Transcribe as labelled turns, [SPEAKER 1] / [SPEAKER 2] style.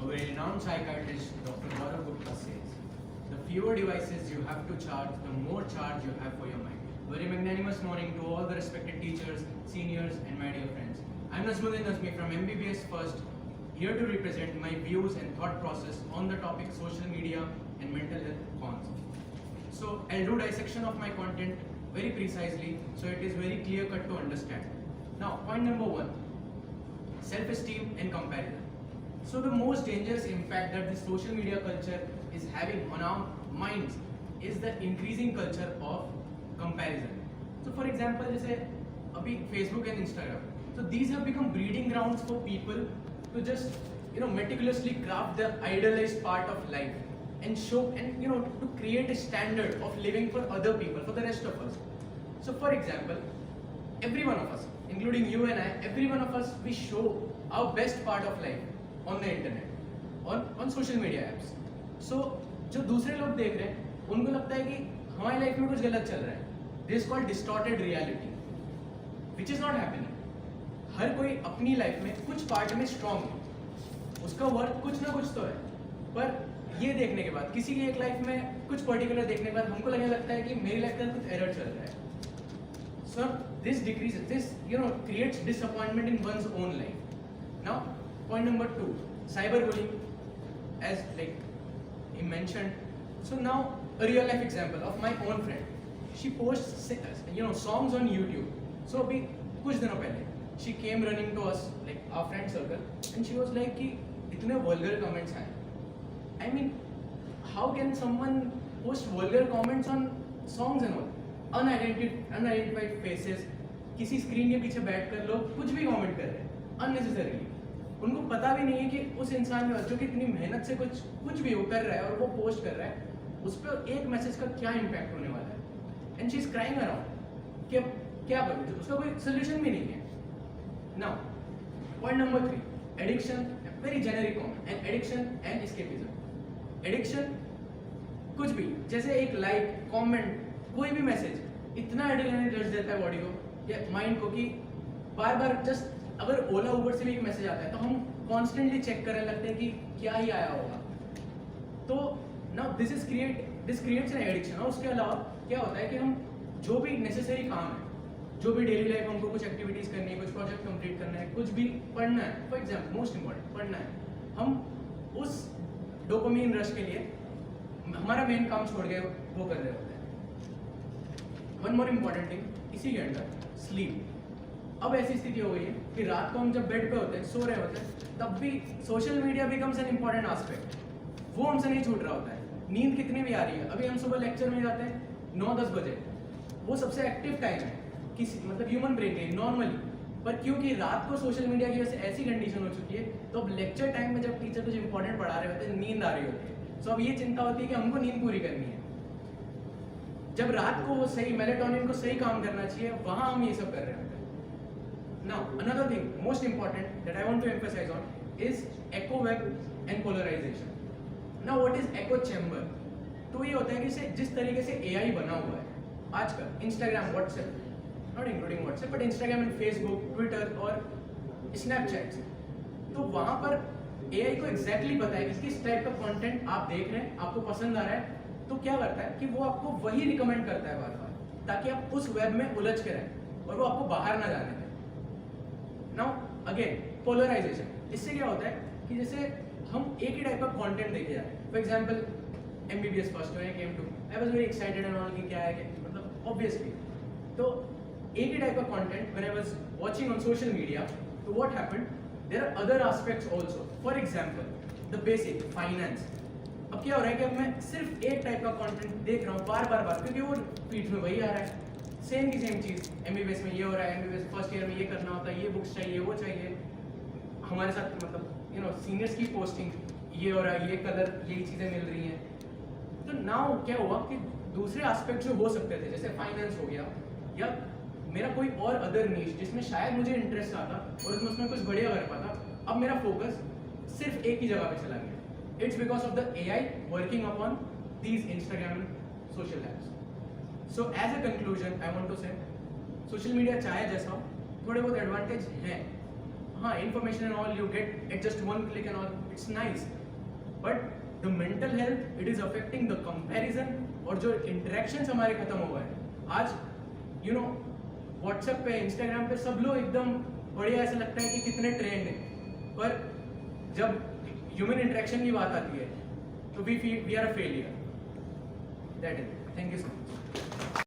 [SPEAKER 1] A renowned psychiatrist, Dr. Gaurav Gupta says, the fewer devices you have to charge, the more charge you have for your mind. Very magnanimous morning to all the respected teachers, seniors, and my dear friends. I'm Nazmuddin Nazmi from MBBS First, here to represent my views and thought process on the topic social media and mental health cons. So I'll do dissection of my content very precisely, so it is very clear cut to understand. Now, point number one, self-esteem and comparison. So the most dangerous impact that the social media culture is having on our minds is the increasing culture of comparison. So for example, जैसे अभी Facebook and Instagram, so these have become breeding grounds for people to just meticulously craft the idealized part of life and show and to create a standard of living for other people, for the rest of us. So for example, every one of us, including you and I, every one of us, we show our best part of life on the internet, on social media apps. So जो दूसरे लोग देख रहे हैं उनको लगता है कि हमारी लाइफ में कुछ गलत चल रहा है. This is called distorted reality, which is not happening. हर कोई अपनी लाइफ में कुछ पार्ट में स्ट्रॉन्ग है, उसका वर्क कुछ ना कुछ तो है, पर ये देखने के बाद किसी की एक लाइफ में कुछ पर्टिकुलर देखने के बाद हमको लगने लगता है कि मेरी लाइफ में कुछ एरर चल रहा है. So this decreases, this creates disappointment in one's own life. Now point number two, cyberbullying, as like he mentioned. So now a real life example of my own friend. She posts songs on YouTube. So अभी कुछ दिनों पहले she came running to us, like our friend circle, and she was like कि इतने vulgar comments आए. I mean, how can someone post vulgar comments on songs and all? Unidentified faces, किसी screen के पीछे बैठकर लोग कुछ भी कमेंट कर रहे हैं अननेसेसरीली. उनको पता भी नहीं है कि उस इंसान में जो कि इतनी मेहनत से कुछ भी वो कर रहा है और वो पोस्ट कर रहा है, उस पर एक मैसेज का क्या इम्पैक्ट होने वाला है. And she is crying around कि क्या करूँ, उसका कोई सोल्यूशन भी नहीं है. Now point number 3, addiction, very generic common, and addiction and escapism. Addiction कुछ भी, जैसे एक लाइक, कमेंट, कोई भी मैसेज इतना एड्रेनलिन रश देता है बॉडी को या माइंड को कि बार बार जस्ट अगर ओला उबर से भी एक मैसेज आता है तो हम कॉन्स्टेंटली चेक करने लगते हैं कि क्या ही आया होगा. तो now this creates an addiction. और उसके अलावा क्या होता है कि हम जो भी नेसेसरी काम है, जो भी डेली लाइफ हमको कुछ एक्टिविटीज करनी है, कुछ प्रोजेक्ट कंप्लीट करना है, कुछ भी पढ़ना है, फॉर एग्जाम्पल मोस्ट इंपॉर्टेंट पढ़ना है, हम उस डोपामाइन रश के लिए हमारा मेन काम छोड़ के वो कर रहे होते हैं. वन मोर इम्पॉर्टेंट थिंग इसी के अंदर, स्लीप. अब ऐसी स्थिति हो गई है कि रात को हम जब बेड पे होते हैं, सो रहे होते हैं, तब भी social media becomes an important aspect. वो हमसे नहीं छूट रहा होता है. नींद कितनी भी आ रही है, अभी हम सुबह लेक्चर में जाते हैं 9-10 बजे, वो सबसे एक्टिव टाइम है किसी मतलब ह्यूमन ब्रेन के नॉर्मली. पर क्योंकि रात को सोशल मीडिया की वजह से ऐसी कंडीशन हो चुकी है, तो अब लेक्चर टाइम में जब टीचर कुछ इंपॉर्टेंट पढ़ा रहे होते हैं, नींद आ रही होती है. सो अब ये चिंता होती है कि हमको नींद पूरी करनी है, जब रात को वो सही मेलेटोनिन को सही काम करना चाहिए, वहां हम ये सब कर रहे होते हैं. Now, another thing, most important that I want to emphasize on is echo web and polarization. Now, what is echo chamber? तो ये होता है कि जिस तरीके से AI बना हुआ है आजकल, Instagram, WhatsApp, not including WhatsApp, but Instagram and Facebook, Twitter और Snapchat. तो वहाँ पर AI को exactly पता है कि किस टाइप का content आप देख रहे हैं, आपको पसंद आ रहा है, तो क्या करता है कि वो आपको वही रिकमेंड करता है बार बार, ताकि आप उस वेब में उलझ के रहें और वो आपको बाहर ना जाने दें. Now again polarisation. इससे क्या होता है कि जैसे हम एक ही टाइप का कंटेंट देखे जा रहे हैं. For example MBBS first when I came to, I was very excited and all कि क्या है कि मतलब ऑब्वियसली तो एक ही टाइप का content when I was watching on social media. तो what happened, there are other aspects also. For example the basic finance. अब क्या हो रहा है कि अब मैं सिर्फ एक टाइप का कंटेंट देख रहा हूँ बार क्योंकि वो फीड में वही आ रहा है, सेम की सेम चीज़. MBBS में ये हो रहा है, MBBS फर्स्ट ईयर में ये करना होता है, ये बुक्स चाहिए, वो चाहिए. हमारे साथ मतलब सीनियर्स की पोस्टिंग ये हो रहा है, ये कलर, यही चीज़ें मिल रही हैं. तो नाउ क्या हुआ कि दूसरे एस्पेक्ट जो हो सकते थे, जैसे फाइनेंस हो गया या मेरा कोई और अदर नीश जिसमें शायद मुझे इंटरेस्ट आता और उसमें कुछ बढ़िया कर पाता, अब मेरा फोकस सिर्फ एक ही जगह पे चला गया. It's because of the AI working upon these Instagram and social apps. So as a conclusion, I want to say, social media चाहे जैसा हो, थोड़े बहुत एडवांटेज हैं. हाँ information and all you get at just one click and all, it's nice, but the mental health it is affecting the comparison और जो interactions हमारे खत्म हो गए हैं आज, you know WhatsApp पे Instagram पे सब लोग एकदम बढ़िया, ऐसा लगता है कि कितने ट्रेंड हैं, पर जब ह्यूमन इंटरेक्शन की बात आती है तो we are a failure. That is. Thank you so much.